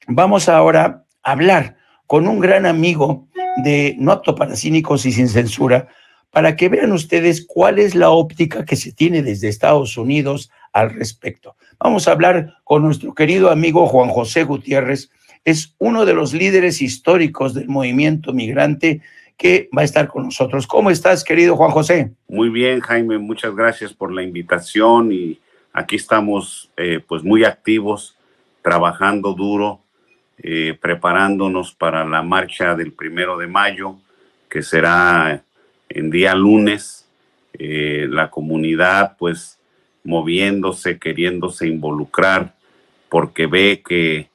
Vamos ahora a hablar con un gran amigo de No Apto para Cínicos y Sin Censura, para que vean ustedes cuál es la óptica que se tiene desde Estados Unidos al respecto. Vamos a hablar con nuestro querido amigo Juan José Gutiérrez. Es uno de los líderes históricos del movimiento migrante que va a estar con nosotros. ¿Cómo estás, querido Juan José? Muy bien, Jaime, muchas gracias por la invitación y aquí estamos pues muy activos, trabajando duro, preparándonos para la marcha del 1 de mayo, que será en día lunes. La comunidad pues moviéndose, queriéndose involucrar, porque ve que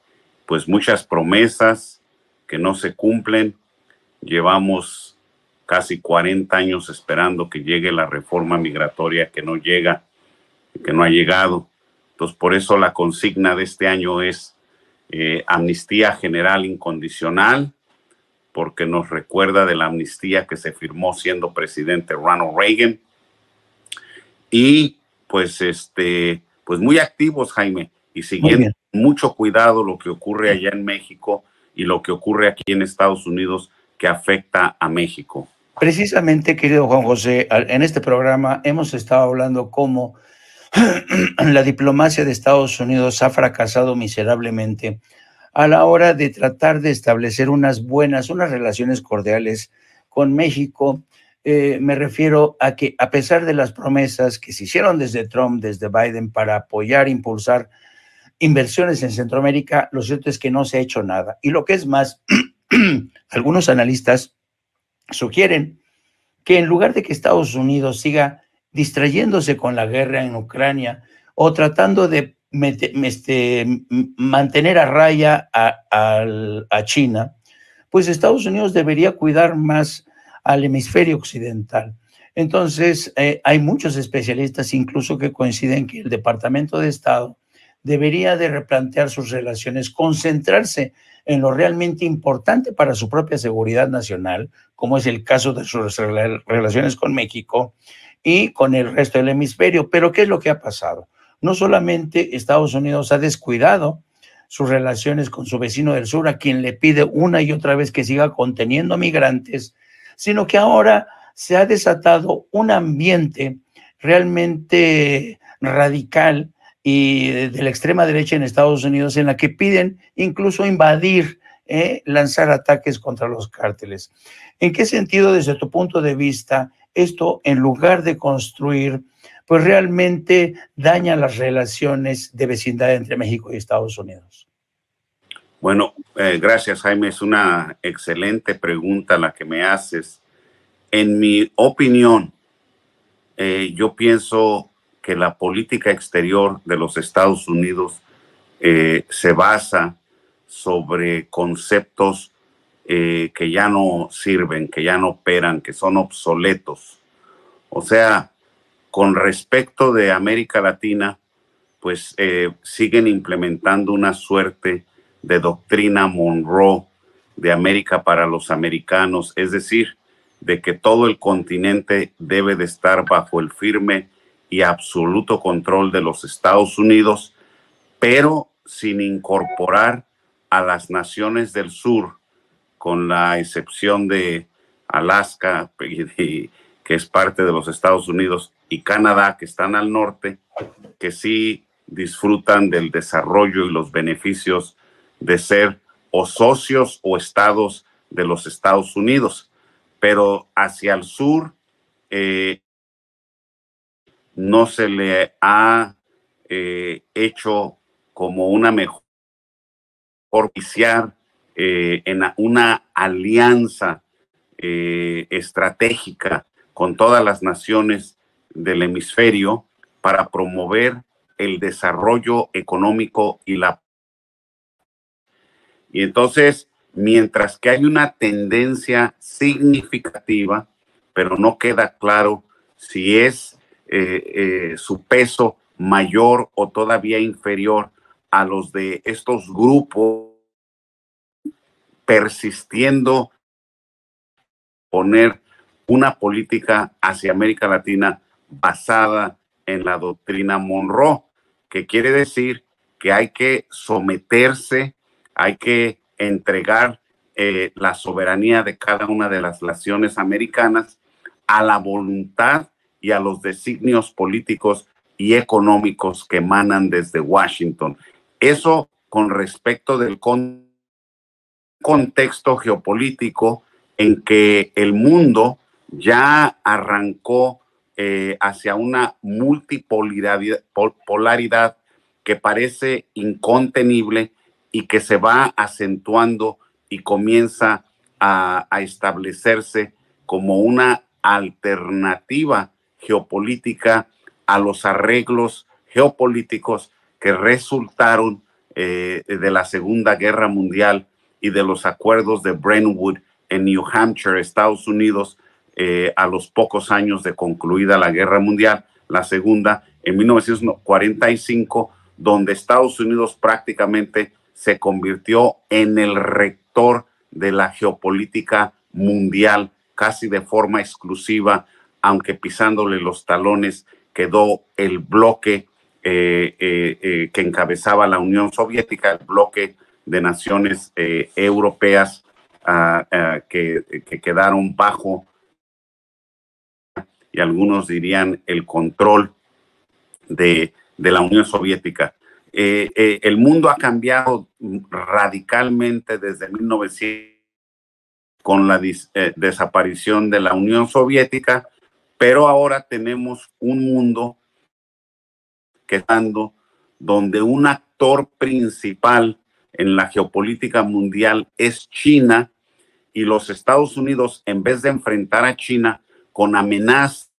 pues muchas promesas que no se cumplen. Llevamos casi 40 años esperando que llegue la reforma migratoria que no llega, que no ha llegado. Entonces, por eso la consigna de este año es amnistía general incondicional, porque nos recuerda de la amnistía que se firmó siendo presidente Ronald Reagan. Y pues pues muy activos, Jaime, y siguiendo mucho cuidado lo que ocurre allá en México y lo que ocurre aquí en Estados Unidos, que afecta a México. Precisamente, querido Juan José, en este programa hemos estado hablando cómo la diplomacia de Estados Unidos ha fracasado miserablemente a la hora de tratar de establecer unas relaciones cordiales con México. Me refiero a que, a pesar de las promesas que se hicieron desde Trump, desde Biden, para apoyar, impulsar inversiones en Centroamérica, lo cierto es que no se ha hecho nada. Y lo que es más, algunos analistas sugieren que en lugar de que Estados Unidos siga distrayéndose con la guerra en Ucrania o tratando de mantener a raya a China, pues Estados Unidos debería cuidar más al hemisferio occidental. Entonces, hay muchos especialistas incluso que coinciden que el Departamento de Estado debería de replantear sus relaciones, concentrarse en lo realmente importante para su propia seguridad nacional, como es el caso de sus relaciones con México y con el resto del hemisferio. Pero ¿qué es lo que ha pasado? No solamente Estados Unidos ha descuidado sus relaciones con su vecino del sur, a quien le pide una y otra vez que siga conteniendo migrantes, sino que ahora se ha desatado un ambiente realmente radical y de la extrema derecha en Estados Unidos, en la que piden incluso invadir, lanzar ataques contra los cárteles. ¿En qué sentido, desde tu punto de vista, esto, en lugar de construir, pues realmente daña las relaciones de vecindad entre México y Estados Unidos? Bueno, gracias, Jaime. Es una excelente pregunta la que me haces. En mi opinión, yo pienso que la política exterior de los Estados Unidos se basa sobre conceptos que ya no sirven, que ya no operan, que son obsoletos. O sea, con respecto de América Latina, pues siguen implementando una suerte de doctrina Monroe de América para los americanos, es decir, de que todo el continente debe de estar bajo el firme y absoluto control de los Estados Unidos, pero sin incorporar a las naciones del sur, con la excepción de Alaska, que es parte de los Estados Unidos, y Canadá, que están al norte, que sí disfrutan del desarrollo y los beneficios de ser o socios o estados de los Estados Unidos. Pero hacia el sur no se le ha hecho como una mejor propiciar en una alianza estratégica con todas las naciones del hemisferio para promover el desarrollo económico y entonces, mientras que hay una tendencia significativa, pero no queda claro si es su peso mayor o todavía inferior a los de estos grupos, persistiendo poner una política hacia América Latina basada en la doctrina Monroe, que quiere decir que hay que someterse hay que entregar la soberanía de cada una de las naciones americanas a la voluntad y a los designios políticos y económicos que emanan desde Washington. Eso con respecto del contexto geopolítico en que el mundo ya arrancó hacia una multipolaridad que parece incontenible y que se va acentuando y comienza a establecerse como una alternativa geopolítica a los arreglos geopolíticos que resultaron de la Segunda Guerra Mundial y de los acuerdos de Brentwood en New Hampshire, Estados Unidos, a los pocos años de concluida la Guerra Mundial, la Segunda, en 1945, donde Estados Unidos prácticamente se convirtió en el rector de la geopolítica mundial, casi de forma exclusiva, aunque pisándole los talones quedó el bloque que encabezaba la Unión Soviética, el bloque de naciones europeas que quedaron bajo, y algunos dirían, el control de la Unión Soviética. El mundo ha cambiado radicalmente desde 1900 con la desaparición de la Unión Soviética, pero ahora tenemos un mundo donde un actor principal en la geopolítica mundial es China, y los Estados Unidos, en vez de enfrentar a China con amenazas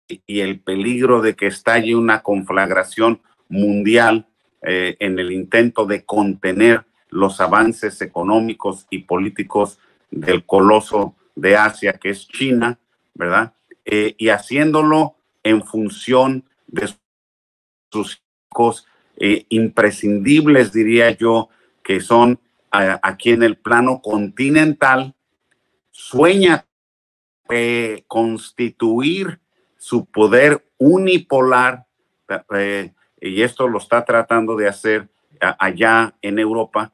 y el peligro de que estalle una conflagración mundial en el intento de contener los avances económicos y políticos del coloso de Asia, que es China, ¿verdad? Y haciéndolo en función de sus hijos imprescindibles, diría yo, que son aquí en el plano continental, sueña constituir su poder unipolar, y esto lo está tratando de hacer allá en Europa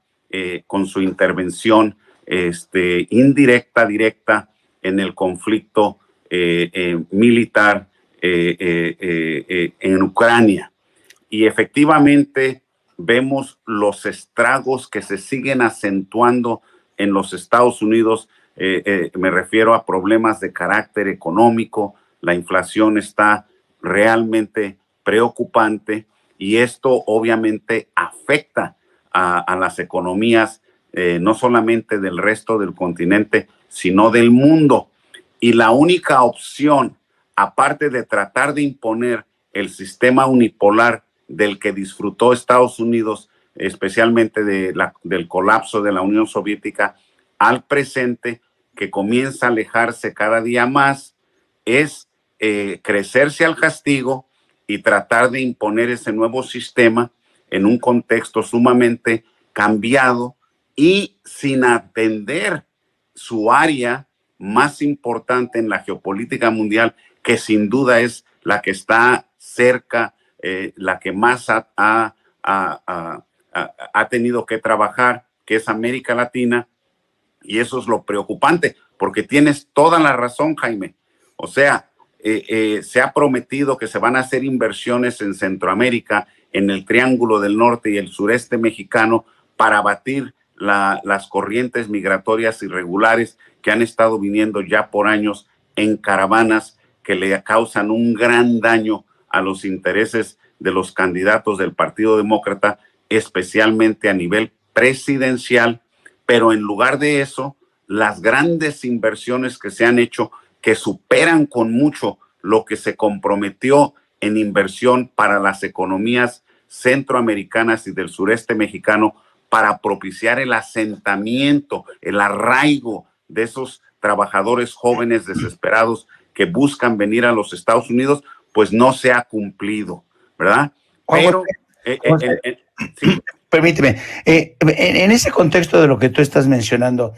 con su intervención indirecta, directa en el conflicto militar en Ucrania. Y efectivamente vemos los estragos que se siguen acentuando en los Estados Unidos. Me refiero a problemas de carácter económico. La inflación está realmente preocupante y esto obviamente afecta a las economías no solamente del resto del continente, sino del mundo. Y la única opción, aparte de tratar de imponer el sistema unipolar del que disfrutó Estados Unidos, especialmente del colapso de la Unión Soviética, al presente, que comienza a alejarse cada día más, es crecerse al castigo y tratar de imponer ese nuevo sistema en un contexto sumamente cambiado y sin atender su área más importante en la geopolítica mundial, que sin duda es la que está cerca, la que más ha tenido que trabajar, que es América Latina. Y eso es lo preocupante, porque tienes toda la razón, Jaime. O sea, se ha prometido que se van a hacer inversiones en Centroamérica, en el Triángulo del Norte y el sureste mexicano, para abatir las corrientes migratorias irregulares que han estado viniendo ya por años en caravanas que le causan un gran daño a los intereses de los candidatos del Partido Demócrata, especialmente a nivel presidencial. Pero en lugar de eso, las grandes inversiones que se han hecho, que superan con mucho lo que se comprometió en inversión para las economías centroamericanas y del sureste mexicano, para propiciar el asentamiento, el arraigo de esos trabajadores jóvenes desesperados que buscan venir a los Estados Unidos, pues no se ha cumplido, ¿verdad? Pero, sí. Permíteme, en ese contexto de lo que tú estás mencionando,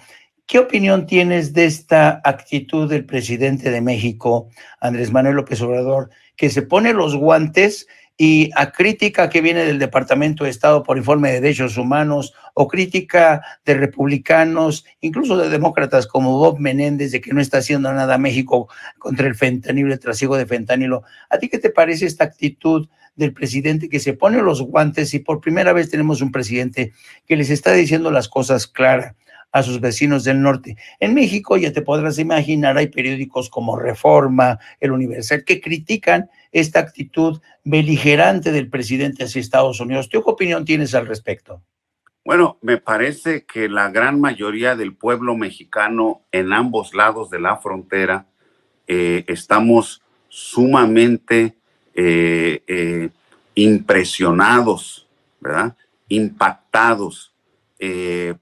¿qué opinión tienes de esta actitud del presidente de México, Andrés Manuel López Obrador, que se pone los guantes y a crítica que viene del Departamento de Estado por informe de derechos humanos o crítica de republicanos, incluso de demócratas como Bob Menéndez, de que no está haciendo nada México contra el fentanilo, el trasiego de fentanilo. ¿A ti qué te parece esta actitud del presidente que se pone los guantes y por primera vez tenemos un presidente que les está diciendo las cosas claras a sus vecinos del norte? En México, ya te podrás imaginar, hay periódicos como Reforma, El Universal, que critican esta actitud beligerante del presidente hacia Estados Unidos. ¿Tú qué opinión tienes al respecto? Bueno, me parece que la gran mayoría del pueblo mexicano en ambos lados de la frontera estamos sumamente impresionados, ¿verdad? Impactados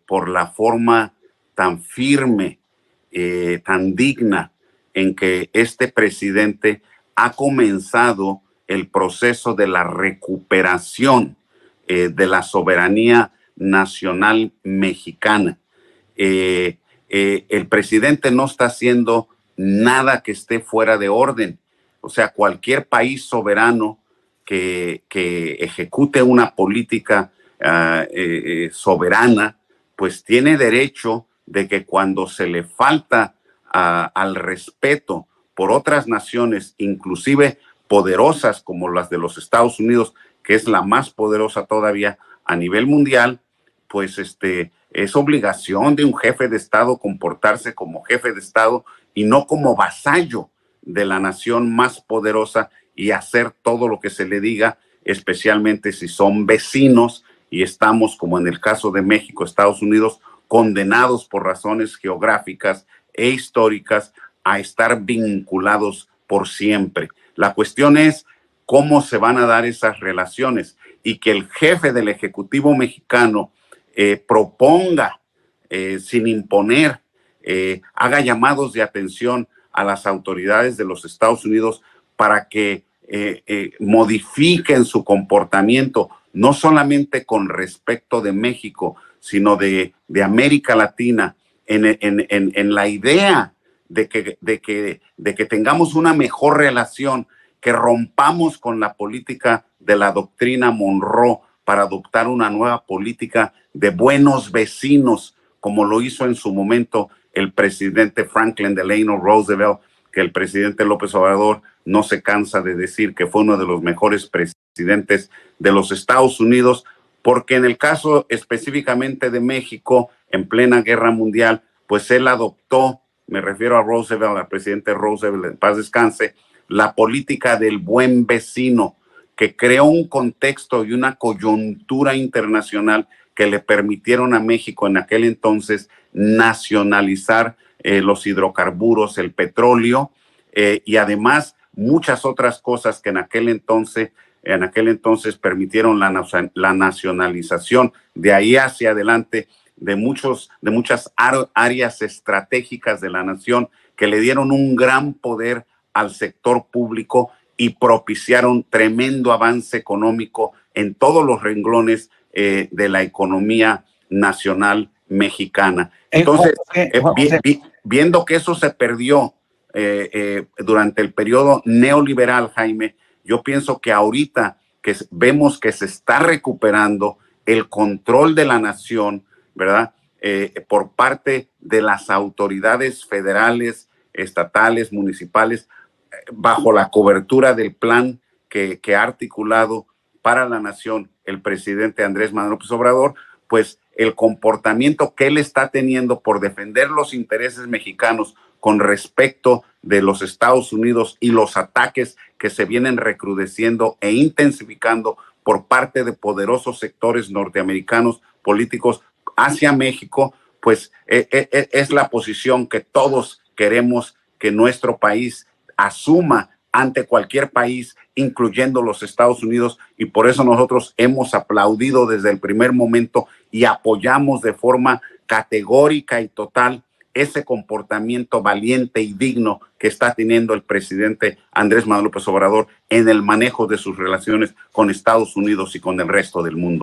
por la forma tan firme, tan digna en que este presidente ha comenzado el proceso de la recuperación de la soberanía nacional mexicana. El presidente no está haciendo nada que esté fuera de orden. O sea, cualquier país soberano que ejecute una política soberana, pues tiene derecho de que cuando se le falta al respeto por otras naciones, inclusive poderosas como las de los Estados Unidos, que es la más poderosa todavía a nivel mundial, pues es obligación de un jefe de Estado comportarse como jefe de Estado y no como vasallo de la nación más poderosa y hacer todo lo que se le diga, especialmente si son vecinos y estamos, como en el caso de México, Estados Unidos, condenados por razones geográficas e históricas a estar vinculados por siempre. La cuestión es cómo se van a dar esas relaciones y que el jefe del Ejecutivo mexicano proponga, sin imponer, haga llamados de atención a las autoridades de los Estados Unidos para que modifiquen su comportamiento, no solamente con respecto de México, sino de América Latina, en la idea de que tengamos una mejor relación, que rompamos con la política de la doctrina Monroe para adoptar una nueva política de buenos vecinos, como lo hizo en su momento el presidente Franklin Delano Roosevelt, que el presidente López Obrador no se cansa de decir que fue uno de los mejores presidentes de los Estados Unidos, porque en el caso específicamente de México, en plena guerra mundial, pues él adoptó, me refiero a Roosevelt, al presidente Roosevelt, en paz descanse, la política del buen vecino, que creó un contexto y una coyuntura internacional que le permitieron a México en aquel entonces nacionalizar los hidrocarburos, el petróleo, y además muchas otras cosas que en aquel entonces permitieron la nacionalización. De ahí hacia adelante de muchas áreas estratégicas de la nación que le dieron un gran poder al sector público y propiciaron tremendo avance económico en todos los renglones de la economía nacional mexicana. Entonces, viendo que eso se perdió durante el periodo neoliberal, Jaime, yo pienso que ahorita que vemos que se está recuperando el control de la nación, ¿verdad? Por parte de las autoridades federales, estatales, municipales, bajo la cobertura del plan que ha articulado para la nación el presidente Andrés Manuel López Obrador, pues el comportamiento que él está teniendo por defender los intereses mexicanos con respecto de los Estados Unidos y los ataques que se vienen recrudeciendo e intensificando por parte de poderosos sectores norteamericanos políticos hacia México, pues es la posición que todos queremos que nuestro país asuma ante cualquier país, incluyendo los Estados Unidos, y por eso nosotros hemos aplaudido desde el primer momento y apoyamos de forma categórica y total ese comportamiento valiente y digno que está teniendo el presidente Andrés Manuel López Obrador en el manejo de sus relaciones con Estados Unidos y con el resto del mundo.